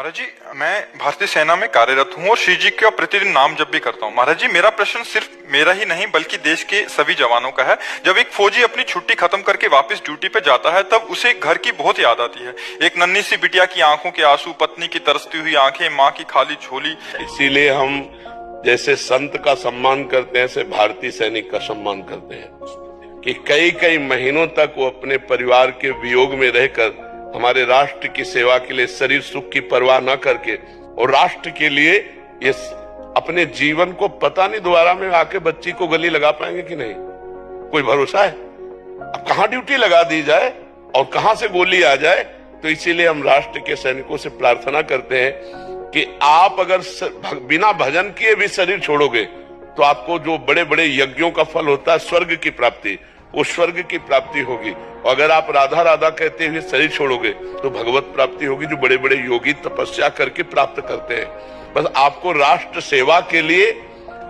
महाराज जी, मैं भारतीय सेना में कार्यरत हूँ और श्री जी का प्रतिदिन नाम जप भी करता हूँ। महाराज जी, मेरा प्रश्न सिर्फ मेरा ही नहीं बल्कि देश के सभी जवानों का है। जब एक फौजी अपनी छुट्टी खत्म करके वापस ड्यूटी पे जाता है तब उसे घर की बहुत याद आती है। एक नन्ही सी बिटिया की आंखों के आंसू, पत्नी की तरसती हुई आंखें, माँ की खाली झोली। इसीलिए हम जैसे संत का सम्मान करते हैं ऐसे भारतीय सैनिक का सम्मान करते हैं कि कई कई महीनों तक वो अपने परिवार के वियोग में रहकर हमारे राष्ट्र की सेवा के लिए शरीर सुख की परवाह न करके और राष्ट्र के लिए ये अपने जीवन को पता नहीं दोबारा में आके बच्ची को गली लगा पाएंगे कि नहीं, कोई भरोसा है। अब कहां ड्यूटी लगा दी जाए और कहां से गोली आ जाए। तो इसीलिए हम राष्ट्र के सैनिकों से प्रार्थना करते हैं कि आप अगर बिना भजन किए भी शरीर छोड़ोगे तो आपको जो बड़े बड़े यज्ञों का फल होता है स्वर्ग की प्राप्ति, वो स्वर्ग की प्राप्ति होगी। और अगर आप राधा राधा कहते हुए शरीर छोड़ोगे तो भगवत प्राप्ति होगी, जो बड़े बड़े योगी तपस्या करके प्राप्त करते हैं। बस आपको राष्ट्र सेवा के लिए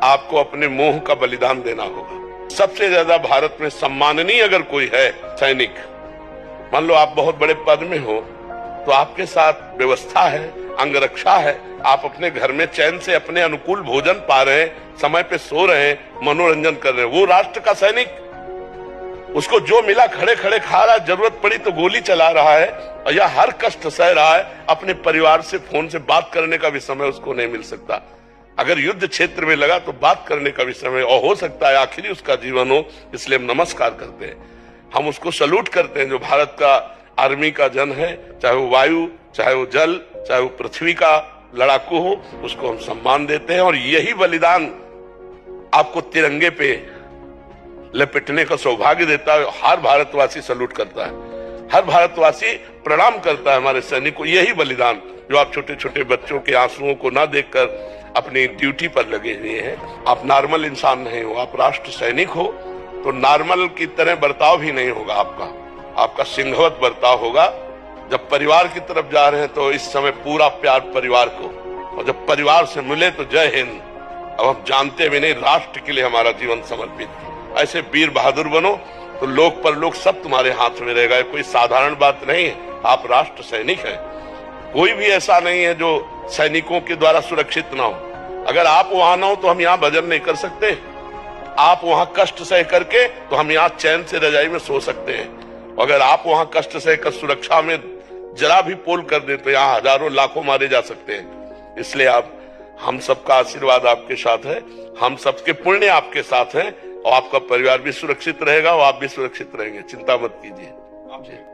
आपको अपने मोह का बलिदान देना होगा। सबसे ज्यादा भारत में सम्माननीय अगर कोई है सैनिक, मान लो आप बहुत बड़े पद में हो तो आपके साथ व्यवस्था है, अंगरक्षा है, आप अपने घर में चैन से अपने अनुकूल भोजन पा रहे हैं, समय पे सो रहे हैं, मनोरंजन कर रहे हैं। वो राष्ट्र का सैनिक, उसको जो मिला खड़े खड़े खा रहा है, जरूरत पड़ी तो गोली चला रहा है और या हर कष्ट सह रहा है। अपने परिवार से फोन से बात करने का भी समय उसको नहीं मिल सकता। अगर युद्ध क्षेत्र में लगा तो बात करने का भी समय, और हो सकता है आखिरी उसका जीवन हो। इसलिए हम नमस्कार करते हैं, हम उसको सल्यूट करते हैं जो भारत का आर्मी का जन है, चाहे वो वायु, चाहे वो जल, चाहे वो पृथ्वी का लड़ाकू हो, उसको हम सम्मान देते हैं। और यही बलिदान आपको तिरंगे पे लपेटने का सौभाग्य देता है। हर भारतवासी सल्यूट करता है, हर भारतवासी प्रणाम करता है हमारे सैनिक को। यही बलिदान जो आप छोटे छोटे बच्चों के आंसुओं को ना देखकर अपनी ड्यूटी पर लगे हुए हैं। आप नॉर्मल इंसान नहीं हो, आप राष्ट्र सैनिक हो तो नॉर्मल की तरह बर्ताव भी नहीं होगा आपका सिंहवत बर्ताव होगा। जब परिवार की तरफ जा रहे हैं तो इस समय पूरा प्यार परिवार को, और जब परिवार से मिले तो जय हिंद। अब हम जानते भी नहीं राष्ट्र के लिए हमारा जीवन समर्पित। ऐसे वीर बहादुर बनो तो लोक परलोक सब तुम्हारे हाथ में रहेगा। कोई साधारण बात नहीं है, आप राष्ट्र सैनिक हैं। कोई भी ऐसा नहीं है जो सैनिकों के द्वारा सुरक्षित ना हो। अगर आप वहां ना हो तो हम यहाँ भजन नहीं कर सकते, आप वहां कष्ट सह करके तो हम यहाँ चैन से रजाई में सो सकते हैं। अगर आप वहां कष्ट सहकर सुरक्षा में जरा भी पोल कर दे तो यहाँ हजारों लाखों मारे जा सकते हैं। इसलिए आप, हम सबका आशीर्वाद आपके साथ है, हम सबके पुण्य आपके साथ हैं और आपका परिवार भी सुरक्षित रहेगा और आप भी सुरक्षित रहेंगे। चिंता मत कीजिए।